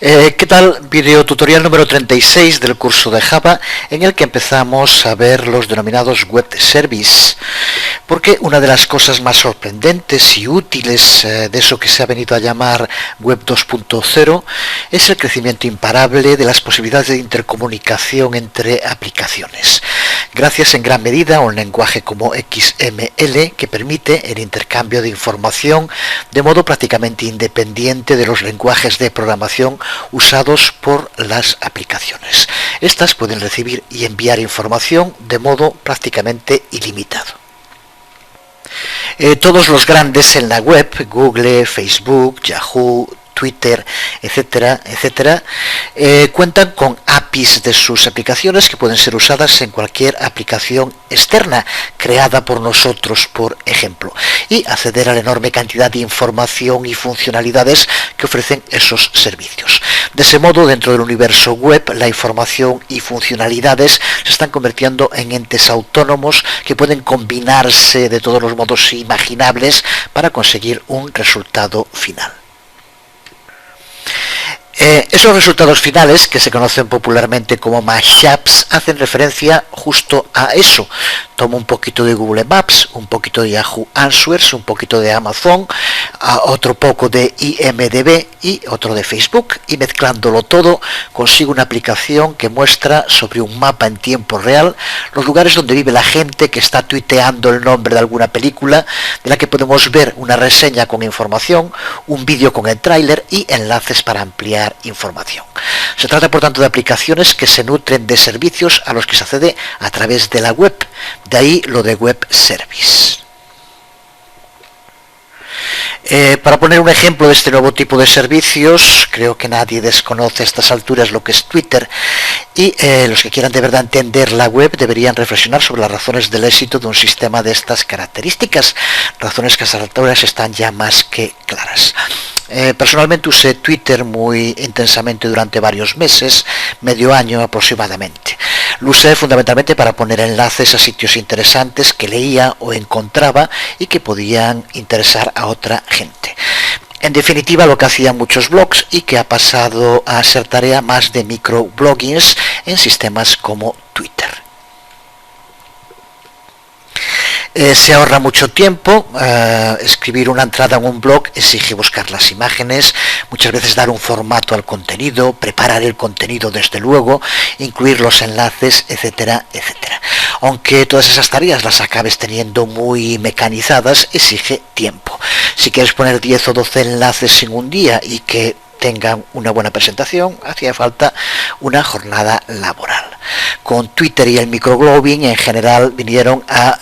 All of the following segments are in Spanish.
¿Qué tal? Video tutorial número 36 del curso de Java, en el que empezamos a ver los denominados web service, porque una de las cosas más sorprendentes y útiles de eso que se ha venido a llamar web 2.0 es el crecimiento imparable de las posibilidades de intercomunicación entre aplicaciones, gracias en gran medida a un lenguaje como XML que permite el intercambio de información de modo prácticamente independiente de los lenguajes de programación usados por las aplicaciones. Estas pueden recibir y enviar información de modo prácticamente ilimitado. Todos los grandes en la web, Google, Facebook, Yahoo, Twitter, etcétera, etcétera, cuentan con APIs de sus aplicaciones que pueden ser usadas en cualquier aplicación externa creada por nosotros, por ejemplo, y acceder a la enorme cantidad de información y funcionalidades que ofrecen esos servicios. De ese modo, dentro del universo web, la información y funcionalidades se están convirtiendo en entes autónomos que pueden combinarse de todos los modos imaginables para conseguir un resultado final. Esos resultados finales, que se conocen popularmente como mashups, hacen referencia justo a eso. Tomo un poquito de Google Maps, un poquito de Yahoo Answers, un poquito de Amazon, otro poco de IMDb y otro de Facebook, y mezclándolo todo consigo una aplicación que muestra sobre un mapa en tiempo real los lugares donde vive la gente que está tuiteando el nombre de alguna película, de la que podemos ver una reseña con información, un vídeo con el tráiler y enlaces para ampliar información. Se trata por tanto de aplicaciones que se nutren de servicios a los que se accede a través de la web, de ahí lo de web service. Para poner un ejemplo de este nuevo tipo de servicios, creo que nadie desconoce a estas alturas lo que es Twitter, y los que quieran de verdad entender la web deberían reflexionar sobre las razones del éxito de un sistema de estas características, razones que a estas alturas están ya más que claras. Personalmente usé Twitter muy intensamente durante varios meses, medio año aproximadamente. Lo usé fundamentalmente para poner enlaces a sitios interesantes que leía o encontraba y que podían interesar a otra gente. En definitiva, lo que hacían muchos blogs y que ha pasado a ser tarea más de microbloggings en sistemas como Twitter. Se ahorra mucho tiempo. Escribir una entrada en un blog exige buscar las imágenes, muchas veces dar un formato al contenido, preparar el contenido desde luego, incluir los enlaces, etcétera, etcétera. Aunque todas esas tareas las acabes teniendo muy mecanizadas, exige tiempo. Si quieres poner 10 o 12 enlaces en un día y que tengan una buena presentación, hacía falta una jornada laboral. Con Twitter y el microblogging en general vinieron a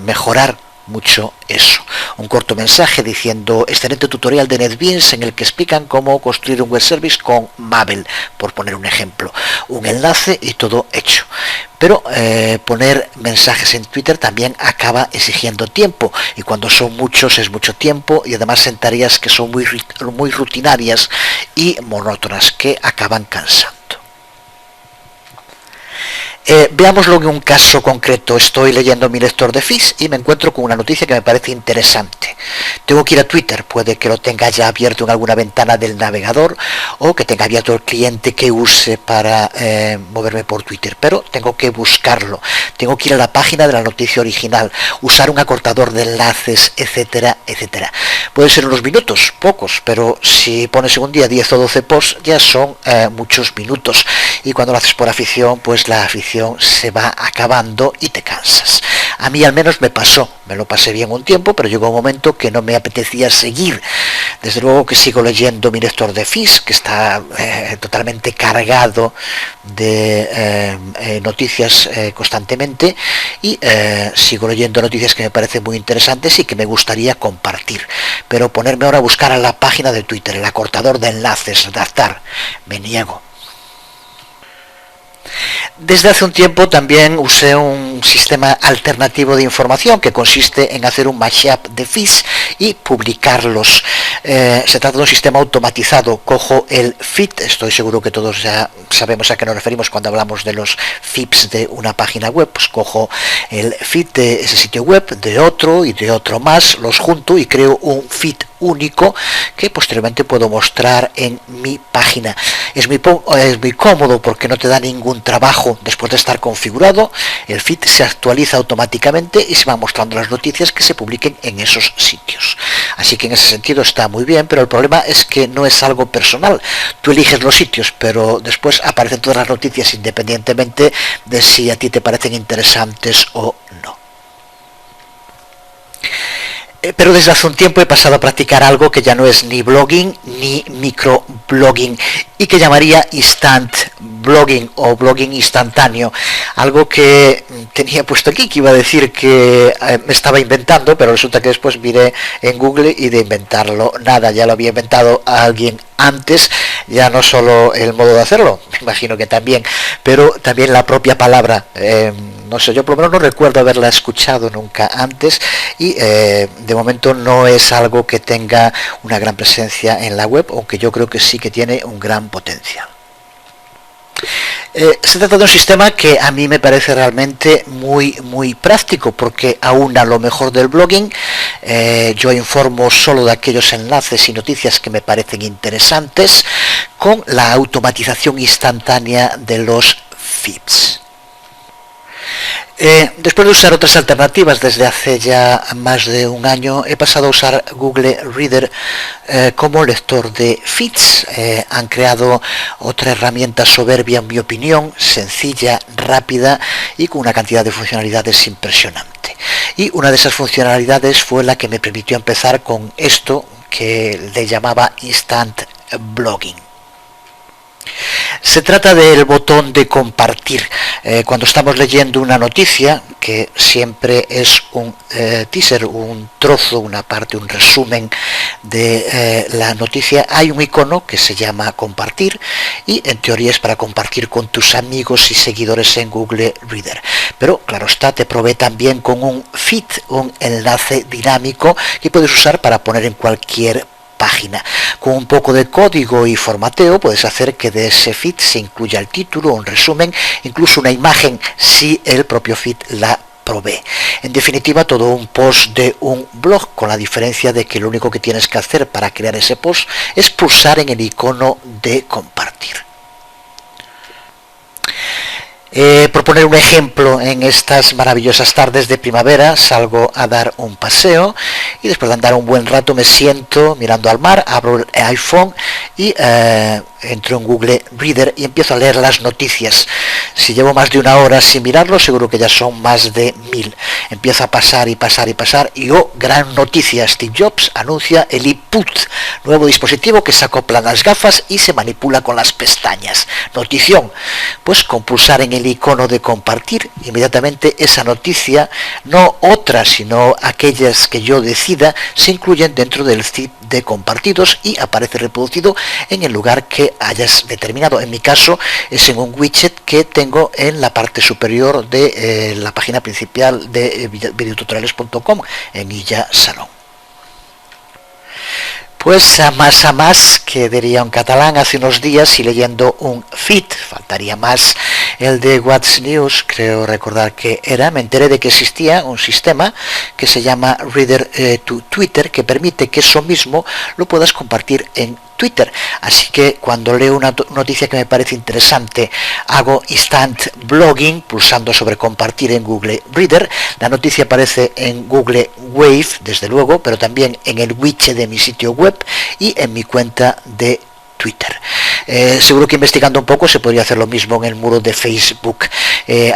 mejorar mucho eso. Un corto mensaje diciendo excelente tutorial de NetBeans en el que explican cómo construir un web service con Maven, por poner un ejemplo. Un enlace y todo hecho. Pero poner mensajes en Twitter también acaba exigiendo tiempo, y cuando son muchos es mucho tiempo, y además en tareas que son muy rutinarias y monótonas que acaban cansando. Veámoslo en un caso concreto. Estoy leyendo mi lector de feeds y me encuentro con una noticia que me parece interesante. Tengo que ir a Twitter, puede que lo tenga ya abierto en alguna ventana del navegador o que tenga abierto el cliente que use para moverme por Twitter, pero tengo que buscarlo, tengo que ir a la página de la noticia original, usar un acortador de enlaces, etcétera, etcétera. Puede ser unos minutos, pocos, pero si pones en un día 10 o 12 posts ya son muchos minutos, y cuando lo haces por afición, pues la afición se va acabando y te cansas. A mí al menos me pasó, me lo pasé bien un tiempo, pero llegó un momento que no me apetecía seguir. Desde luego que sigo leyendo mi lector de feeds, que está totalmente cargado de noticias constantemente, y sigo leyendo noticias que me parecen muy interesantes y que me gustaría compartir. Pero ponerme ahora a buscar a la página de Twitter, el acortador de enlaces, redactar, me niego. Desde hace un tiempo también usé un sistema alternativo de información que consiste en hacer un mashup de feeds y publicarlos. Se trata de un sistema automatizado. Cojo el feed, estoy seguro que todos ya sabemos a qué nos referimos cuando hablamos de los feeds de una página web. Pues cojo el feed de ese sitio web, de otro y de otro más, los junto y creo un feed único que posteriormente puedo mostrar en mi página. Es muy cómodo porque no te da ningún trabajo después de estar configurado. El feed se actualiza automáticamente y se van mostrando las noticias que se publiquen en esos sitios. Así que en ese sentido está muy bien, pero el problema es que no es algo personal. Tú eliges los sitios, pero después aparecen todas las noticias independientemente de si a ti te parecen interesantes o no. Pero desde hace un tiempo he pasado a practicar algo que ya no es ni blogging ni microblogging y que llamaría instant blogging o blogging instantáneo, algo que tenía puesto aquí, que iba a decir que me estaba inventando, pero resulta que después miré en Google y de inventarlo nada, ya lo había inventado alguien antes, ya no solo el modo de hacerlo, me imagino que también, pero también la propia palabra. No sé, yo por lo menos no recuerdo haberla escuchado nunca antes y de momento no es algo que tenga una gran presencia en la web, aunque yo creo que sí que tiene un gran potencial. Se trata de un sistema que a mí me parece realmente muy práctico, porque aúna lo mejor del blogging. Yo informo solo de aquellos enlaces y noticias que me parecen interesantes, con la automatización instantánea de los feeds. Después de usar otras alternativas desde hace ya más de un año, he pasado a usar Google Reader como lector de feeds. Han creado otra herramienta soberbia, en mi opinión, sencilla, rápida y con una cantidad de funcionalidades impresionante. Y una de esas funcionalidades fue la que me permitió empezar con esto que le llamaba Instant Blogging. Se trata del botón de compartir. Cuando estamos leyendo una noticia, que siempre es un teaser, un trozo, una parte, un resumen de la noticia, hay un icono que se llama compartir y en teoría es para compartir con tus amigos y seguidores en Google Reader. Pero claro está, te provee también con un feed, un enlace dinámico que puedes usar para poner en cualquier página. Con un poco de código y formateo puedes hacer que de ese feed se incluya el título, un resumen, incluso una imagen si el propio feed la provee. En definitiva, todo un post de un blog, con la diferencia de que lo único que tienes que hacer para crear ese post es pulsar en el icono de compartir. Por poner un ejemplo, en estas maravillosas tardes de primavera salgo a dar un paseo y después de andar un buen rato me siento mirando al mar, abro el iPhone y entro en Google Reader y empiezo a leer las noticias. Si llevo más de una hora sin mirarlo, seguro que ya son más de 1000. Empieza a pasar y pasar y pasar y gran noticia, Steve Jobs anuncia el iPod, nuevo dispositivo que se acopla a las gafas y se manipula con las pestañas. Notición, pues con pulsar en el icono de compartir, inmediatamente esa noticia, no otra sino aquellas que yo decida, se incluyen dentro del feed de compartidos y aparece reproducido en el lugar que hayas determinado. En mi caso es en un widget que tengo en la parte superior de la página principal de videotutoriales.com en Illa Salón. Pues a más, que diría un catalán hace unos días, y leyendo un feed, faltaría más, el de What's News, creo recordar que era, me enteré de que existía un sistema que se llama Reader to Twitter, que permite que eso mismo lo puedas compartir en Twitter. Así que cuando leo una noticia que me parece interesante, hago instant blogging pulsando sobre compartir en Google Reader. La noticia aparece en Google Wave, desde luego, pero también en el widget de mi sitio web y en mi cuenta de Twitter. Seguro que investigando un poco se podría hacer lo mismo en el muro de Facebook.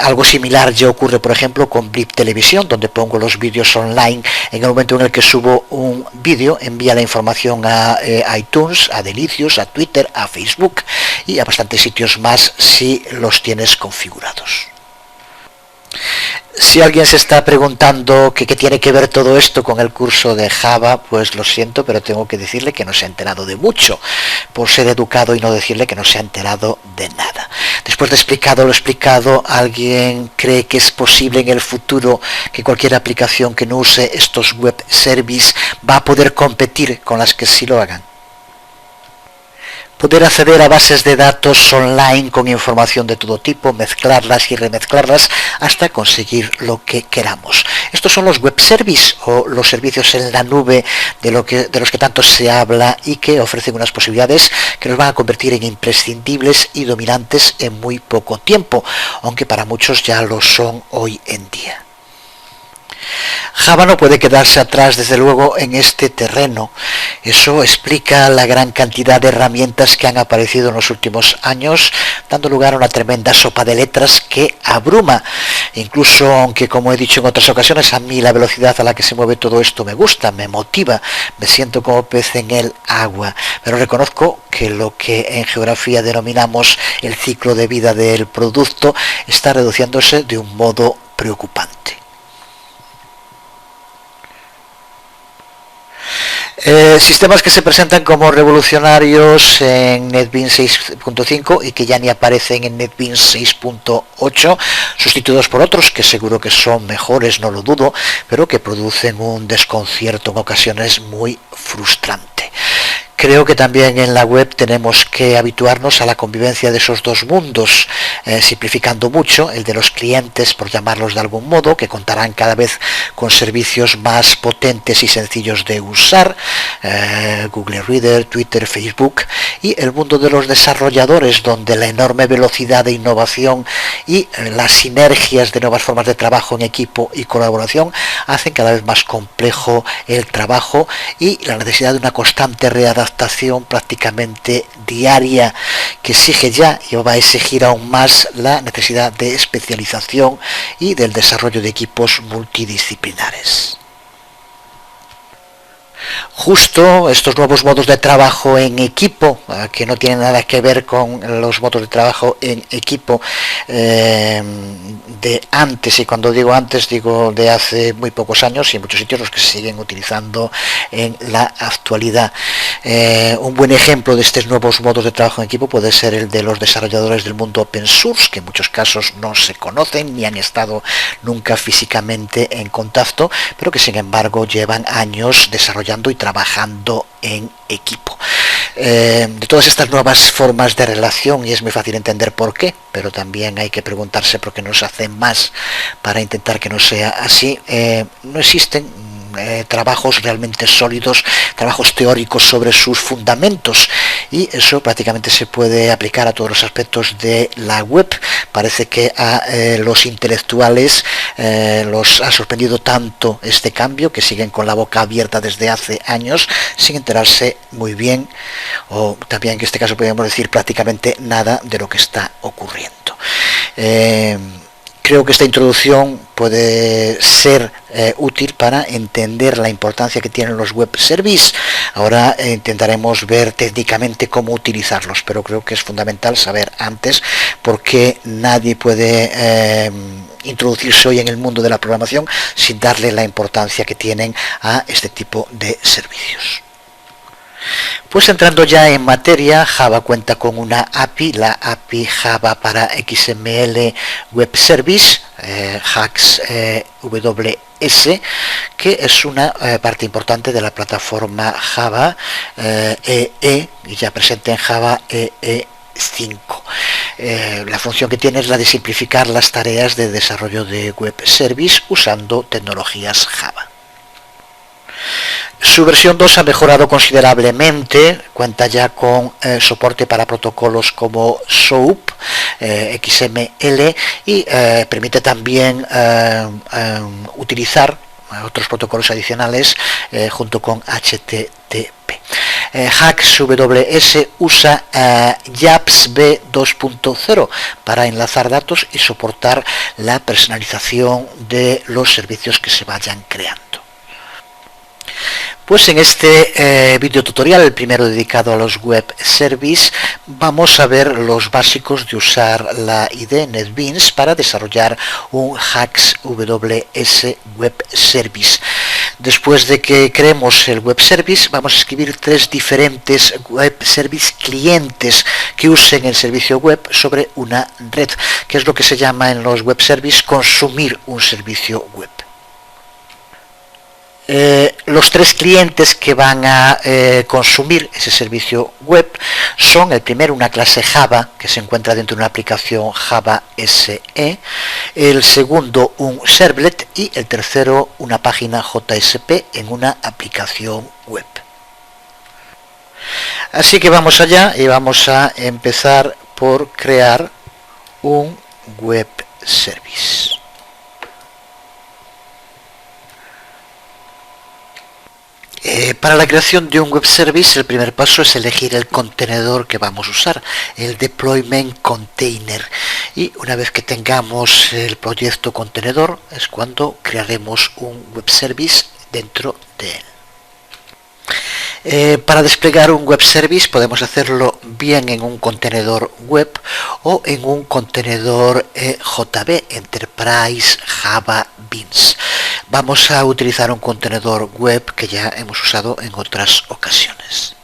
Algo similar ya ocurre, por ejemplo, con Blip Televisión, donde pongo los vídeos online. En el momento en el que subo un vídeo, envía la información a iTunes, a Delicious, a Twitter, a Facebook y a bastantes sitios más si los tienes configurados. Si alguien se está preguntando qué tiene que ver todo esto con el curso de Java, pues lo siento, pero tengo que decirle que no se ha enterado de mucho, por ser educado y no decirle que no se ha enterado de nada. Después de explicado lo explicado, ¿alguien cree que es posible en el futuro que cualquier aplicación que no use estos web services va a poder competir con las que sí lo hagan? Poder acceder a bases de datos online con información de todo tipo, mezclarlas y remezclarlas hasta conseguir lo que queramos. Estos son los web services o los servicios en la nube de los que tanto se habla y que ofrecen unas posibilidades que nos van a convertir en imprescindibles y dominantes en muy poco tiempo, aunque para muchos ya lo son hoy en día. Java no puede quedarse atrás, desde luego, en este terreno. Eso explica la gran cantidad de herramientas que han aparecido en los últimos años, dando lugar a una tremenda sopa de letras que abruma. Incluso, aunque como he dicho en otras ocasiones, a mí la velocidad a la que se mueve todo esto me gusta, me motiva, me siento como pez en el agua. Pero reconozco que lo que en geografía denominamos el ciclo de vida del producto está reduciéndose de un modo preocupante. Sistemas que se presentan como revolucionarios en NetBeans 6.5 y que ya ni aparecen en NetBeans 6.8, sustituidos por otros que seguro que son mejores, no lo dudo, pero que producen un desconcierto en ocasiones muy frustrante. Creo que también en la web tenemos que habituarnos a la convivencia de esos dos mundos, simplificando mucho el de los clientes, por llamarlos de algún modo, que contarán cada vez con servicios más potentes y sencillos de usar, Google Reader, Twitter, Facebook, y el mundo de los desarrolladores, donde la enorme velocidad de innovación y las sinergias de nuevas formas de trabajo en equipo y colaboración hacen cada vez más complejo el trabajo y la necesidad de una constante readaptación prácticamente diaria que exige ya y va a exigir aún más la necesidad de especialización y del desarrollo de equipos multidisciplinares. Justo estos nuevos modos de trabajo en equipo, que no tienen nada que ver con los modos de trabajo en equipo de antes, y cuando digo antes digo de hace muy pocos años y en muchos sitios los que se siguen utilizando en la actualidad. Un buen ejemplo de estos nuevos modos de trabajo en equipo puede ser el de los desarrolladores del mundo open source, que en muchos casos no se conocen ni han estado nunca físicamente en contacto, pero que sin embargo llevan años desarrollando y trabajando en equipo. De todas estas nuevas formas de relación, y es muy fácil entender por qué, pero también hay que preguntarse por qué no se hace más para intentar que no sea así. No existen trabajos realmente sólidos, trabajos teóricos sobre sus fundamentos, y eso prácticamente se puede aplicar a todos los aspectos de la web. Parece que a los intelectuales los ha sorprendido tanto este cambio que siguen con la boca abierta desde hace años sin enterarse muy bien, o también en este caso podríamos decir prácticamente nada de lo que está ocurriendo. Creo que esta introducción puede ser útil para entender la importancia que tienen los web services. Ahora intentaremos ver técnicamente cómo utilizarlos, pero creo que es fundamental saber antes por qué nadie puede introducirse hoy en el mundo de la programación sin darle la importancia que tienen a este tipo de servicios. Pues entrando ya en materia, Java cuenta con una API, la API Java para XML Web Service, JAX-WS, que es una parte importante de la plataforma Java EE, y ya presente en Java EE 5. La función que tiene es la de simplificar las tareas de desarrollo de Web Service usando tecnologías Java. Su versión 2 ha mejorado considerablemente, cuenta ya con soporte para protocolos como SOAP, XML, y permite también utilizar otros protocolos adicionales junto con HTTP. JAX-WS usa JAPS-B 2.0 para enlazar datos y soportar la personalización de los servicios que se vayan creando. Pues en este video tutorial, el primero dedicado a los web service, vamos a ver los básicos de usar la IDE NetBeans para desarrollar un HAX-WS web service. Después de que creemos el web service, vamos a escribir tres diferentes web service clientes que usen el servicio web sobre una red, que es lo que se llama en los web service consumir un servicio web. Los tres clientes que van a consumir ese servicio web son: el primero, una clase Java que se encuentra dentro de una aplicación Java SE; el segundo, un servlet; y el tercero, una página JSP en una aplicación web. Así que vamos allá y vamos a empezar por crear un web service. Para la creación de un web service, el primer paso es elegir el contenedor que vamos a usar, el deployment container, y una vez que tengamos el proyecto contenedor es cuando crearemos un web service dentro de él. Para desplegar un web service podemos hacerlo bien en un contenedor web o en un contenedor JB, Enterprise Java Beans. Vamos a utilizar un contenedor web que ya hemos usado en otras ocasiones.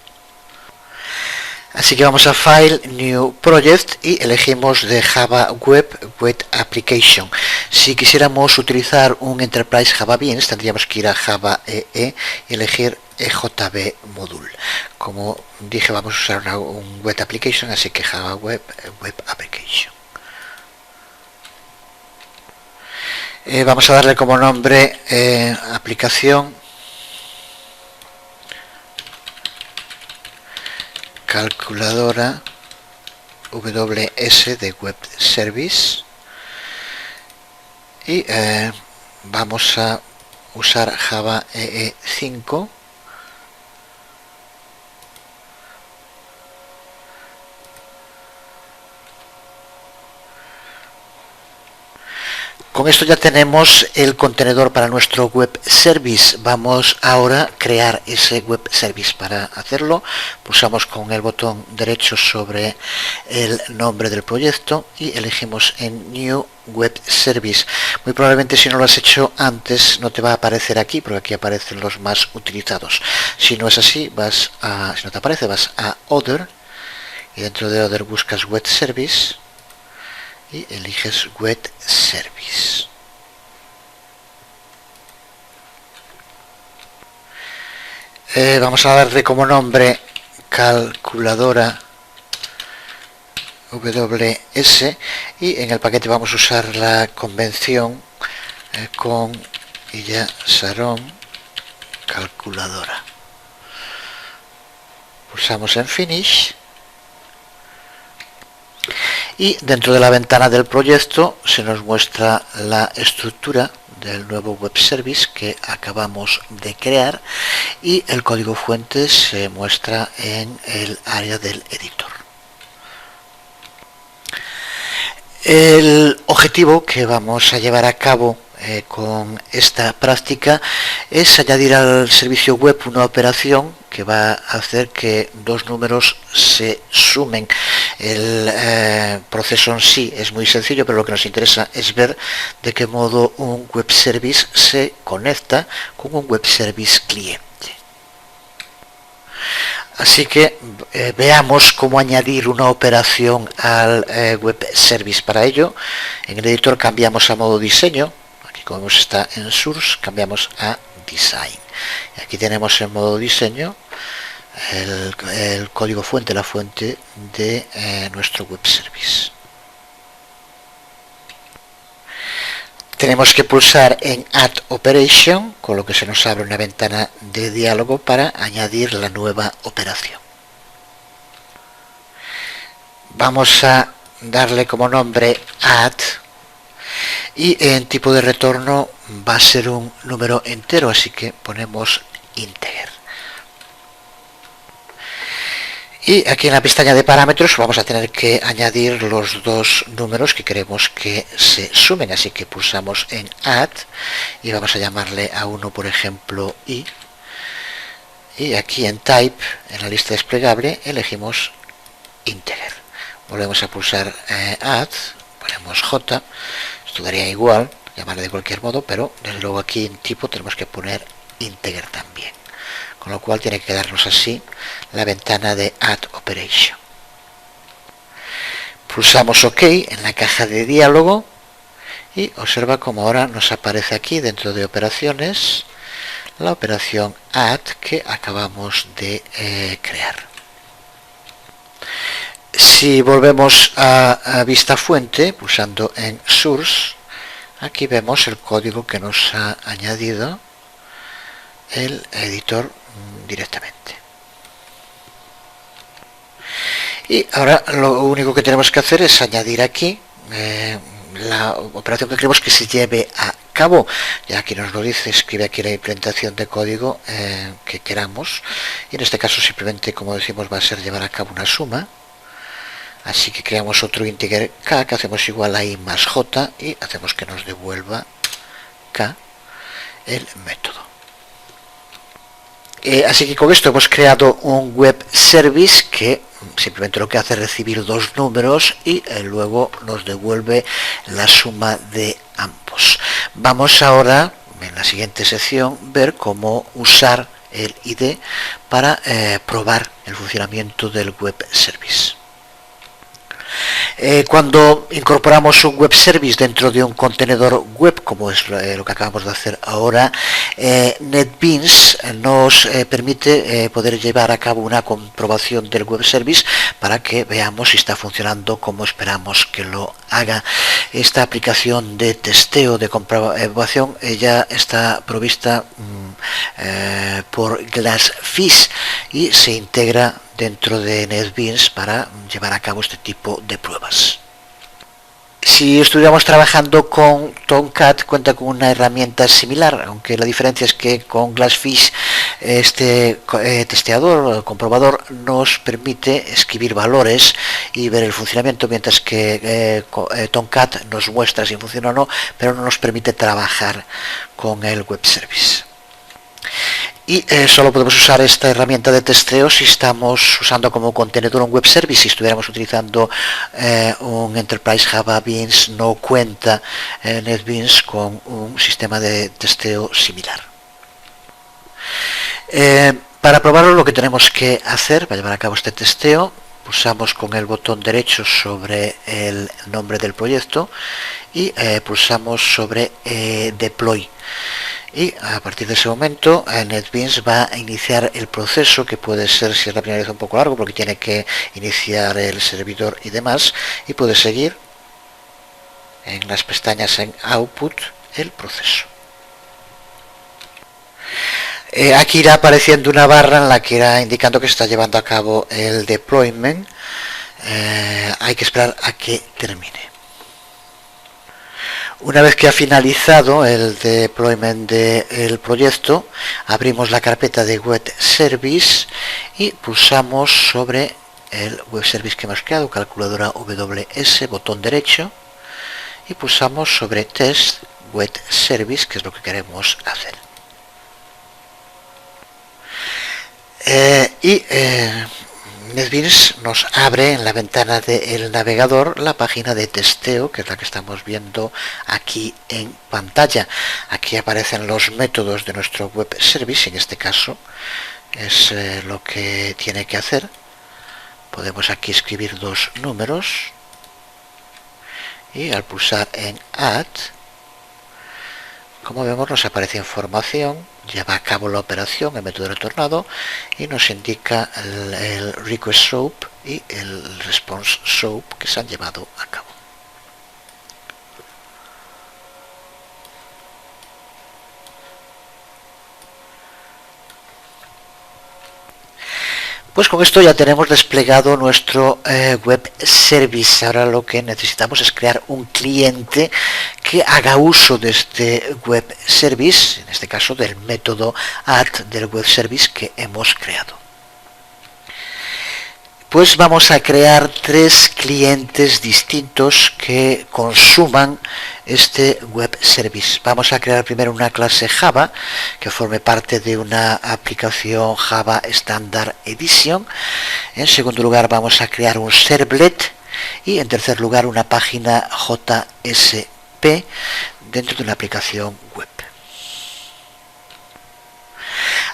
Así que vamos a File, New Project y elegimos de Java Web Application. Si quisiéramos utilizar un Enterprise Java Beans, tendríamos que ir a Java EE y elegir EJB Module. Como dije, vamos a usar un Web Application, así que Java Web Application. Vamos a darle como nombre aplicación calculadora WS de Web Service, y vamos a usar Java EE 5 . Con esto ya tenemos el contenedor para nuestro web service. Vamos ahora a crear ese web service. Para hacerlo, pulsamos con el botón derecho sobre el nombre del proyecto y elegimos en New Web Service. Muy probablemente, si no lo has hecho antes, no te va a aparecer aquí, porque aquí aparecen los más utilizados. Si no es así, si no te aparece, vas a Other, y dentro de Other buscas Web Service y eliges Web Service. Vamos a darle como nombre calculadora WS, y en el paquete vamos a usar la convención con Illa Sharon calculadora. Pulsamos en Finish y dentro de la ventana del proyecto se nos muestra la estructura del nuevo web service que acabamos de crear, y el código fuente se muestra en el área del editor. El objetivo que vamos a llevar a cabo con esta práctica es añadir al servicio web una operación que va a hacer que dos números se sumen. El proceso en sí es muy sencillo, pero lo que nos interesa es ver de qué modo un web service se conecta con un web service cliente. Así que veamos cómo añadir una operación al web service. Para ello, en el editor cambiamos a modo diseño. Aquí, como vemos, está en Source, cambiamos a Design. Y aquí tenemos en modo diseño el código fuente, la fuente de nuestro web service. Tenemos que pulsar en Add Operation, con lo que se nos abre una ventana de diálogo para añadir la nueva operación. Vamos a darle como nombre Add, y en tipo de retorno va a ser un número entero, así que ponemos integer. Y aquí en la pestaña de parámetros vamos a tener que añadir los dos números que queremos que se sumen, así que pulsamos en Add y vamos a llamarle a uno, por ejemplo, I, y aquí en Type, en la lista desplegable, elegimos Integer. Volvemos a pulsar Add, ponemos J, esto daría igual, llamarle de cualquier modo, pero desde luego aquí en tipo tenemos que poner Integer también, con lo cual tiene que quedarnos así la ventana de Add Operation. Pulsamos OK en la caja de diálogo y observa como ahora nos aparece aquí dentro de operaciones la operación Add que acabamos de crear. Si volvemos a vista fuente, pulsando en Source, aquí vemos el código que nos ha añadido el editor directamente. Y ahora lo único que tenemos que hacer es añadir aquí la operación que queremos que se lleve a cabo. Ya aquí nos lo dice, escribe aquí la implementación de código que queramos. Y en este caso simplemente, como decimos, va a ser llevar a cabo una suma. Así que creamos otro integer k, que hacemos igual a i más j, y hacemos que nos devuelva k el método. Así que con esto hemos creado un web service que simplemente lo que hace es recibir dos números y luego nos devuelve la suma de ambos. Vamos ahora, en la siguiente sección, ver cómo usar el ID para probar el funcionamiento del web service. Cuando incorporamos un web service dentro de un contenedor web, como es lo que acabamos de hacer ahora, NetBeans nos permite poder llevar a cabo una comprobación del web service para que veamos si está funcionando como esperamos que lo haga. Esta aplicación de testeo, de comprobación, ya está provista por Glassfish y se integra dentro de NetBeans para llevar a cabo este tipo de pruebas. Si estuviéramos trabajando con Tomcat, cuenta con una herramienta similar, aunque la diferencia es que con Glassfish este testeador o comprobador nos permite escribir valores y ver el funcionamiento, mientras que Tomcat nos muestra si funciona o no, pero no nos permite trabajar con el web service. Y solo podemos usar esta herramienta de testeo si estamos usando como contenedor un web service. Si estuviéramos utilizando un Enterprise Java Beans, no cuenta NetBeans con un sistema de testeo similar. Para probarlo, lo que tenemos que hacer para llevar a cabo este testeo, pulsamos con el botón derecho sobre el nombre del proyecto y pulsamos sobre Deploy. Y a partir de ese momento NetBeans va a iniciar el proceso, que puede ser, si es la primera vez, un poco largo porque tiene que iniciar el servidor y demás, y puede seguir en las pestañas en Output el proceso. Aquí irá apareciendo una barra en la que irá indicando que se está llevando a cabo el deployment. Hay que esperar a que termine. Una vez que ha finalizado el deployment del proyecto, abrimos la carpeta de web service y pulsamos sobre el web service que hemos creado, calculadora WS, botón derecho, y pulsamos sobre test web service, que es lo que queremos hacer. NetBeans nos abre en la ventana del navegador la página de testeo, que es la que estamos viendo aquí en pantalla. Aquí aparecen los métodos de nuestro web service. En este caso es lo que tiene que hacer. Podemos aquí escribir dos números y al pulsar en Add, como vemos, nos aparece información, lleva a cabo la operación, el método retornado, y nos indica el request SOAP y el response SOAP que se han llevado a cabo. Pues con esto ya tenemos desplegado nuestro web service. Ahora lo que necesitamos es crear un cliente que haga uso de este web service, en este caso del método add del web service que hemos creado. Pues vamos a crear 3 clientes distintos que consuman este web service. Vamos a crear primero una clase Java que forme parte de una aplicación Java Standard Edition. En segundo lugar vamos a crear un servlet y en tercer lugar una página JSP dentro de una aplicación web.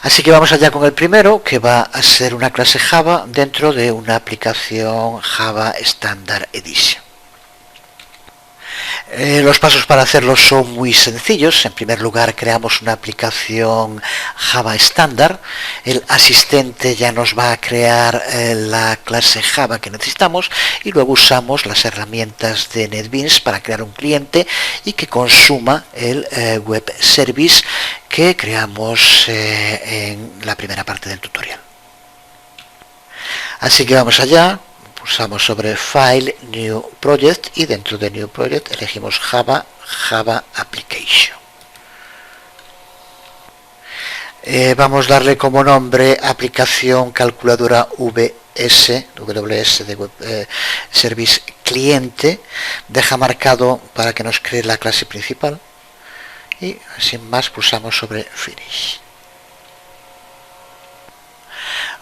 Así que vamos allá con el primero, que va a ser una clase Java dentro de una aplicación Java Standard Edition. Los pasos para hacerlo son muy sencillos. En primer lugar, creamos una aplicación Java estándar. El asistente ya nos va a crear la clase Java que necesitamos y luego usamos las herramientas de NetBeans para crear un cliente y que consuma el web service que creamos en la primera parte del tutorial. Así que vamos allá. Pulsamos sobre File, New Project y dentro de New Project elegimos Java Application. Vamos a darle como nombre aplicación calculadora WS de Web Service Cliente. Deja marcado para que nos cree la clase principal y sin más pulsamos sobre Finish.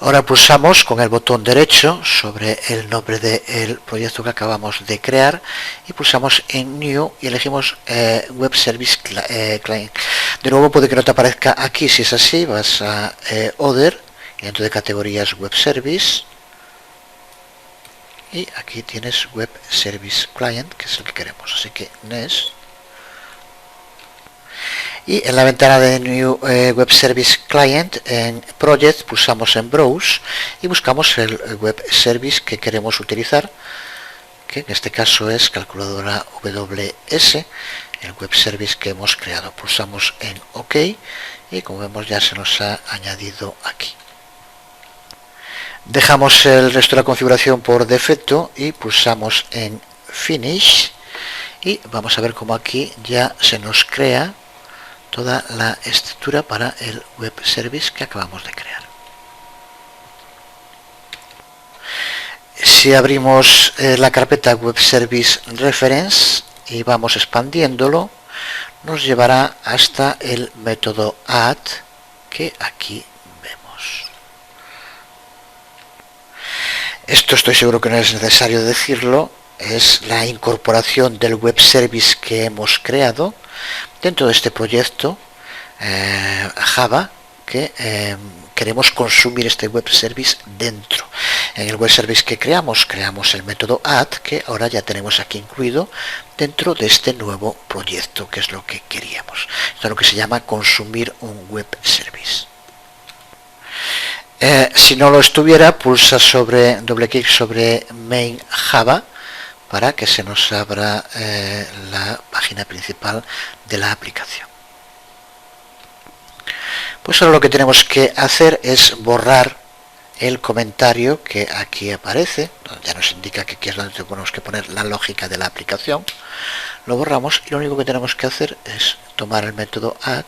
Ahora pulsamos con el botón derecho sobre el nombre del proyecto que acabamos de crear y pulsamos en New y elegimos Web Service Client. De nuevo puede que no te aparezca aquí. Si es así, vas a Other y dentro de categorías Web Service y aquí tienes Web Service Client, que es el que queremos. Así que Next. Y en la ventana de New Web Service Client, en Project, pulsamos en Browse y buscamos el Web Service que queremos utilizar, que en este caso es calculadora WS, el Web Service que hemos creado. Pulsamos en OK y como vemos ya se nos ha añadido aquí. Dejamos el resto de la configuración por defecto y pulsamos en Finish y vamos a ver cómo aquí ya se nos crea toda la estructura para el web service que acabamos de crear. Si abrimos la carpeta Web Service Reference y vamos expandiéndolo, nos llevará hasta el método add que aquí vemos. Esto estoy seguro que no es necesario decirlo, es la incorporación del web service que hemos creado dentro de este proyecto Java que queremos consumir este web service dentro. En el web service que creamos el método add que ahora ya tenemos aquí incluido dentro de este nuevo proyecto, que es lo que queríamos. Esto es lo que se llama consumir un web service. Si no lo estuviera, pulsa doble clic sobre main Java para que se nos abra la página principal de la aplicación. Pues ahora lo que tenemos que hacer es borrar el comentario que aquí aparece, donde ya nos indica que aquí es donde tenemos que poner la lógica de la aplicación. Lo borramos y lo único que tenemos que hacer es tomar el método add,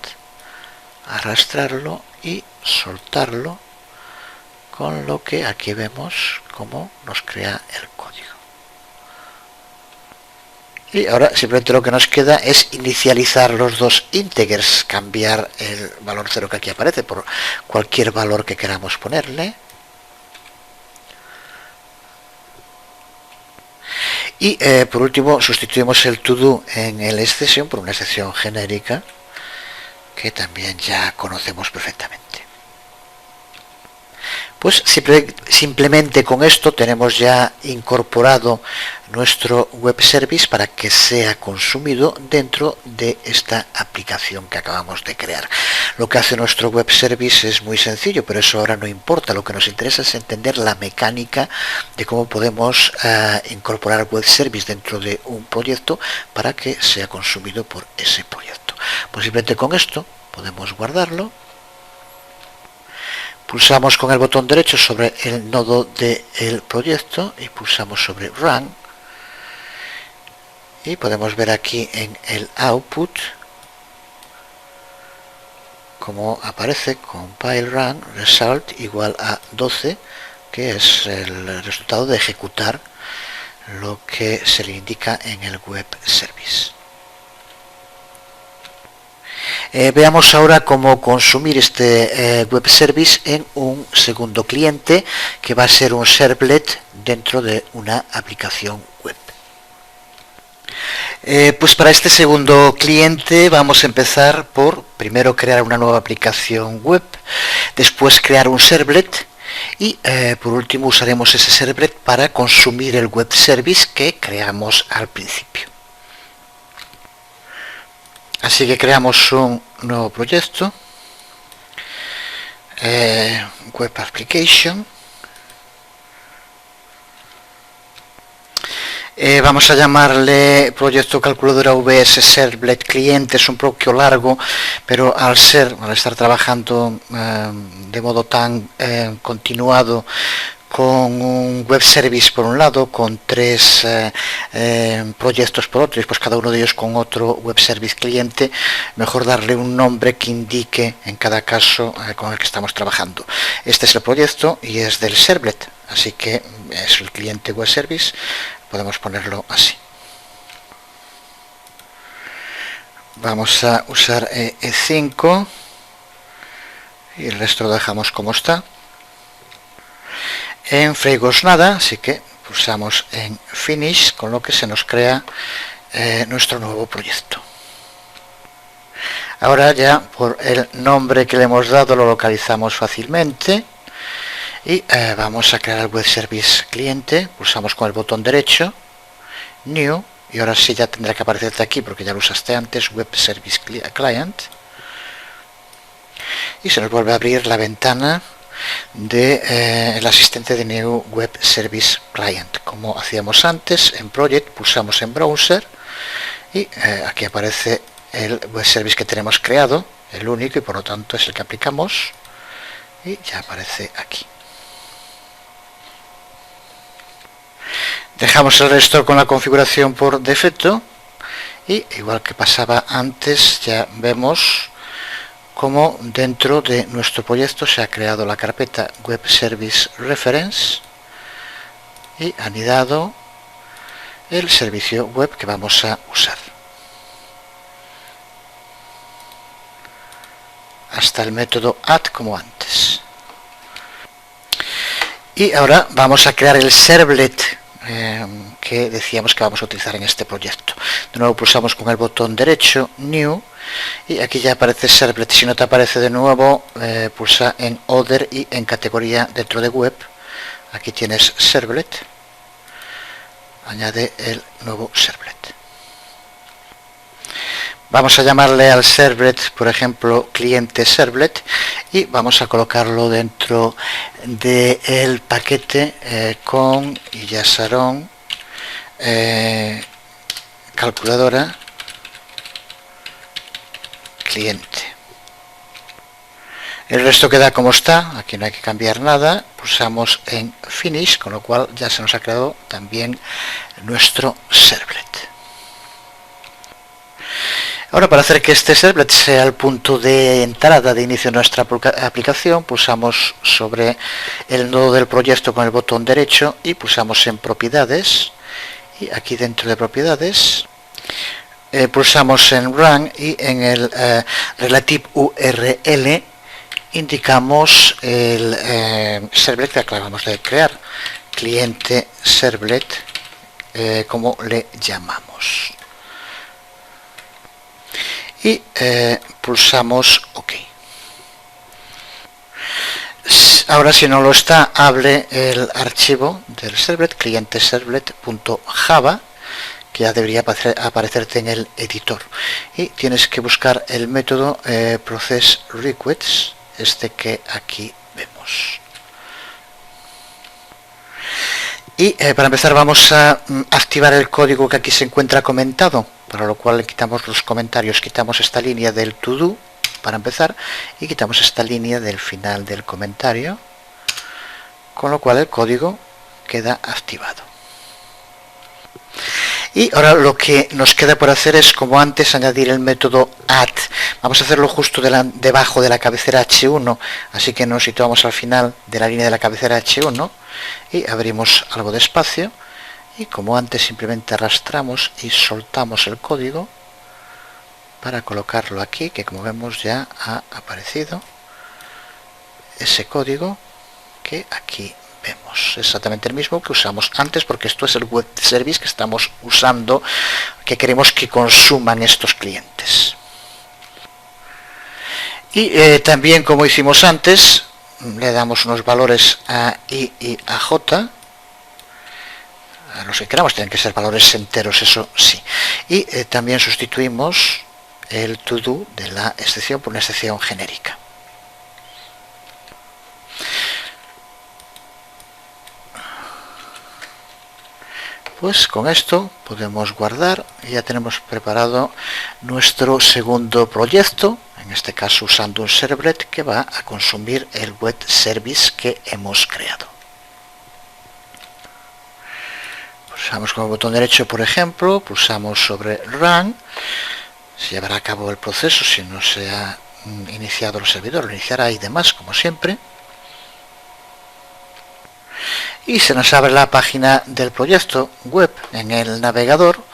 arrastrarlo y soltarlo, con lo que aquí vemos cómo nos crea el código. Y ahora simplemente lo que nos queda es inicializar los dos integers, cambiar el valor 0 que aquí aparece por cualquier valor que queramos ponerle. Y por último sustituimos el to-do en el exception por una excepción genérica que también ya conocemos perfectamente. Pues simplemente con esto tenemos ya incorporado nuestro web service para que sea consumido dentro de esta aplicación que acabamos de crear. Lo que hace nuestro web service es muy sencillo, pero eso ahora no importa. Lo que nos interesa es entender la mecánica de cómo podemos incorporar web service dentro de un proyecto para que sea consumido por ese proyecto. Pues simplemente con esto podemos guardarlo. Pulsamos con el botón derecho sobre el nodo del proyecto y pulsamos sobre Run. Y podemos ver aquí en el output como aparece compile run result igual a 12, que es el resultado de ejecutar lo que se le indica en el web service. Veamos ahora cómo consumir este web service en un segundo cliente, que va a ser un servlet dentro de una aplicación web. Pues para este segundo cliente vamos a empezar por primero crear una nueva aplicación web, después crear un servlet y por último usaremos ese servlet para consumir el web service que creamos al principio. Así que creamos un nuevo proyecto, web application. Vamos a llamarle proyecto calculadora VS Servlet cliente. Es un poco largo, pero al estar trabajando de modo tan continuado con un web service por un lado, con tres proyectos por otro, y pues cada uno de ellos con otro web service cliente, mejor darle un nombre que indique en cada caso con el que estamos trabajando. Este es el proyecto y es del servlet, así que es el cliente web service, podemos ponerlo así. Vamos a usar E5 y el resto lo dejamos como está. En Frameworks nada, así que pulsamos en Finish, con lo que se nos crea nuestro nuevo proyecto. Ahora ya por el nombre que le hemos dado lo localizamos fácilmente y vamos a crear el web service cliente. Pulsamos con el botón derecho, New, y ahora sí ya tendrá que aparecerte aquí porque ya lo usaste antes, web service client, y se nos vuelve a abrir la ventana del asistente de New Web Service Client. Como hacíamos antes, en Project pulsamos en Browser y aquí aparece el web service que tenemos creado, el único, y por lo tanto es el que aplicamos, y ya aparece aquí. Dejamos el resto con la configuración por defecto y igual que pasaba antes, ya vemos como dentro de nuestro proyecto se ha creado la carpeta Web Service Reference y anidado el servicio web que vamos a usar. Hasta el método add como antes. Y ahora vamos a crear el servlet que decíamos que vamos a utilizar en este proyecto. De nuevo pulsamos con el botón derecho New y aquí ya aparece servlet. Si no te aparece de nuevo, pulsa en Other y en categoría dentro de web. Aquí tienes servlet. Añade el nuevo servlet. Vamos a llamarle al servlet, por ejemplo, cliente servlet, y vamos a colocarlo dentro del paquete con Yasaron calculadora cliente. El resto queda como está, aquí no hay que cambiar nada. Pulsamos en Finish, con lo cual ya se nos ha creado también nuestro servlet. Ahora, para hacer que este servlet sea el punto de entrada, de inicio de nuestra aplicación, pulsamos sobre el nodo del proyecto con el botón derecho y pulsamos en propiedades, y aquí dentro de propiedades pulsamos en Run y en el Relative URL indicamos el servlet que acabamos de crear, cliente servlet, como le llamamos. Y pulsamos OK. Ahora, si no lo está, abre el archivo del servlet, cliente servlet.java, que ya debería aparecerte en el editor. Y tienes que buscar el método process requests, este que aquí vemos. Y para empezar vamos a activar el código que aquí se encuentra comentado, para lo cual le quitamos los comentarios, quitamos esta línea del to do para empezar y quitamos esta línea del final del comentario, con lo cual el código queda activado. Y ahora lo que nos queda por hacer es, como antes, añadir el método add. Vamos a hacerlo justo debajo de la cabecera H1, así que nos situamos al final de la línea de la cabecera H1 y abrimos algo de espacio, y como antes simplemente arrastramos y soltamos el código para colocarlo aquí, que como vemos ya ha aparecido ese código que aquí vemos, exactamente el mismo que usamos antes, porque esto es el web service que estamos usando, que queremos que consuman estos clientes. Y también, como hicimos antes, le damos unos valores a I y a J, a los que queramos, tienen que ser valores enteros, eso sí. Y también sustituimos el to do de la excepción por una excepción genérica. Pues con esto podemos guardar y ya tenemos preparado nuestro segundo proyecto, en este caso usando un servlet que va a consumir el web service que hemos creado. Pulsamos con el botón derecho, por ejemplo, pulsamos sobre Run, se llevará a cabo el proceso si no se ha iniciado el servidor, lo iniciará y demás, como siempre. Y se nos abre la página del proyecto web en el navegador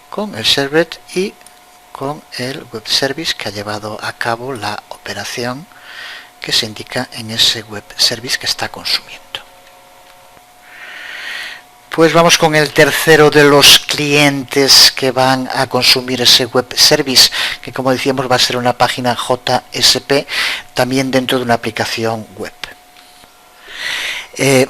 con el servlet y con el web service que ha llevado a cabo la operación que se indica en ese web service que está consumiendo. Pues vamos con el tercero de los clientes que van a consumir ese web service, que como decíamos va a ser una página JSP, también dentro de una aplicación web.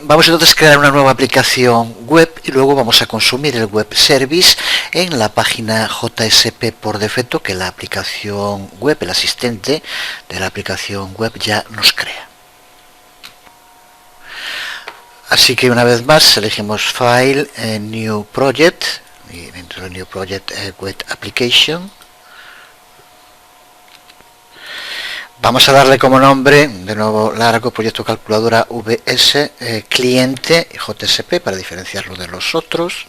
Vamos entonces a crear una nueva aplicación web y luego vamos a consumir el web service en la página JSP por defecto que la aplicación web, el asistente de la aplicación web ya nos crea. Así que una vez más elegimos File, New Project, y dentro de New Project Web Application. Vamos a darle como nombre, de nuevo largo, proyecto calculadora VS, cliente JSP para diferenciarlo de los otros.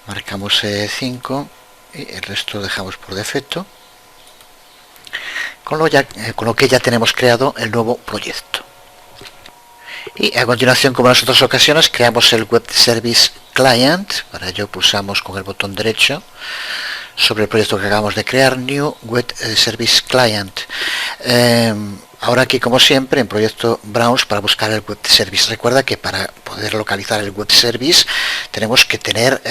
Marcamos 5 y el resto lo dejamos por defecto. Con lo que ya tenemos creado el nuevo proyecto. Y a continuación, como en las otras ocasiones, creamos el Web Service Client. Para ello pulsamos con el botón derecho sobre el proyecto que acabamos de crear, New Web Service Client. Ahora aquí, como siempre, en proyecto Browse para buscar el Web Service. Recuerda que para poder localizar el Web Service tenemos que tener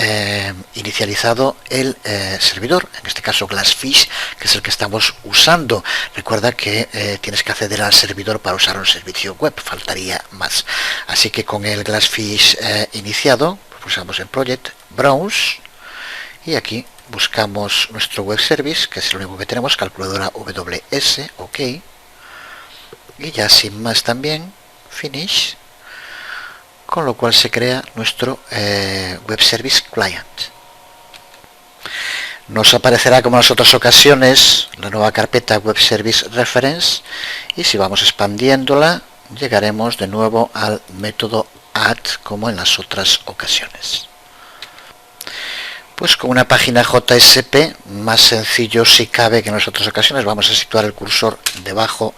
inicializado el servidor, en este caso Glassfish, que es el que estamos usando. Recuerda que tienes que acceder al servidor para usar un servicio web, faltaría más. Así que con el Glassfish iniciado, pulsamos en Project, Browse, y aquí buscamos nuestro Web Service, que es el único que tenemos, calculadora WS, OK. Y ya sin más también, Finish, con lo cual se crea nuestro Web Service Client. Nos aparecerá como en las otras ocasiones la nueva carpeta Web Service Reference y si vamos expandiéndola llegaremos de nuevo al método add como en las otras ocasiones. Pues con una página JSP, más sencillo si cabe que en las otras ocasiones, vamos a situar el cursor debajo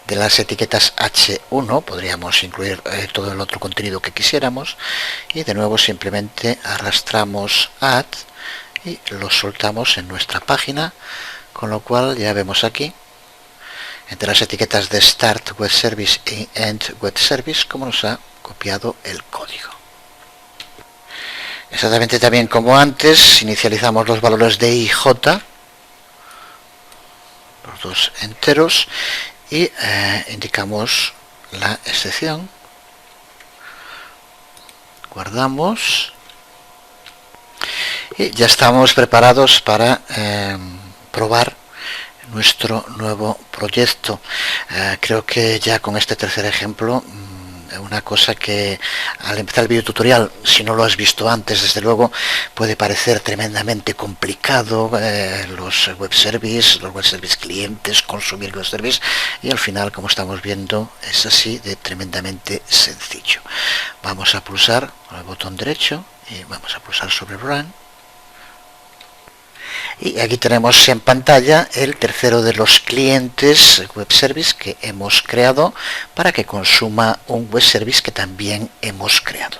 de las etiquetas H1, podríamos incluir todo el otro contenido que quisiéramos, y de nuevo simplemente arrastramos add y lo soltamos en nuestra página, con lo cual ya vemos aquí, entre las etiquetas de Start Web Service y End Web Service, como nos ha copiado el código. Exactamente también como antes, inicializamos los valores de I y J, los dos enteros, y indicamos la excepción. Guardamos y ya estamos preparados para probar nuestro nuevo proyecto. Creo que ya con este tercer ejemplo, una cosa que al empezar el video tutorial, si no lo has visto antes, desde luego puede parecer tremendamente complicado, los web service clientes, consumir web service, y al final, como estamos viendo, es así de tremendamente sencillo. Vamos a pulsar con el botón derecho y vamos a pulsar sobre Run Y aquí tenemos en pantalla el tercero de los clientes web service que hemos creado para que consuma un web service que también hemos creado.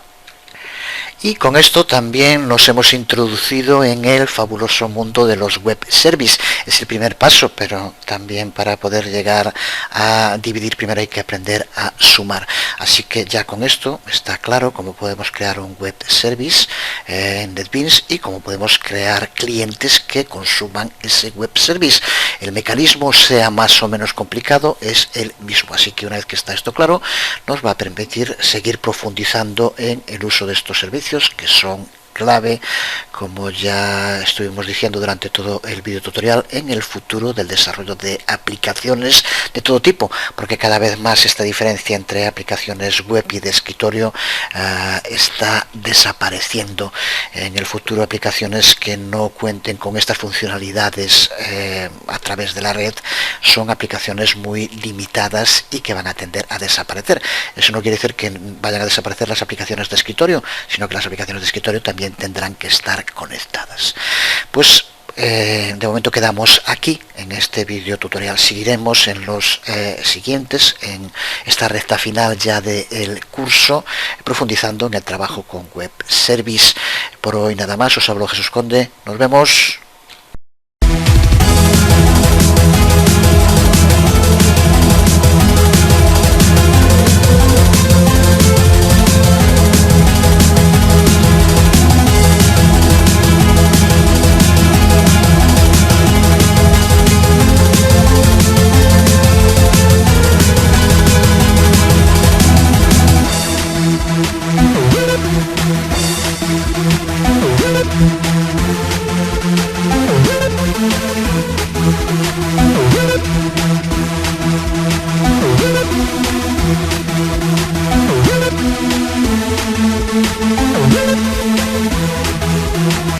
Y con esto también nos hemos introducido en el fabuloso mundo de los web service. Es el primer paso, pero también para poder llegar a dividir primero hay que aprender a sumar. Así que ya con esto está claro cómo podemos crear un web service en NetBeans y cómo podemos crear clientes que consuman ese web service. El mecanismo, sea más o menos complicado, es el mismo. Así que una vez que está esto claro, nos va a permitir seguir profundizando en el uso de estos servicios que son clave, como ya estuvimos diciendo durante todo el video tutorial, en el futuro del desarrollo de aplicaciones de todo tipo, porque cada vez más esta diferencia entre aplicaciones web y de escritorio está desapareciendo. En el futuro, aplicaciones que no cuenten con estas funcionalidades a través de la red son aplicaciones muy limitadas y que van a tender a desaparecer. Eso no quiere decir que vayan a desaparecer las aplicaciones de escritorio, sino que las aplicaciones de escritorio también tendrán que estar conectadas. Pues de momento quedamos aquí en este video tutorial. Seguiremos en los siguientes, en esta recta final ya del curso, profundizando en el trabajo con web service. Por hoy nada más, os habló Jesús Conde, nos vemos.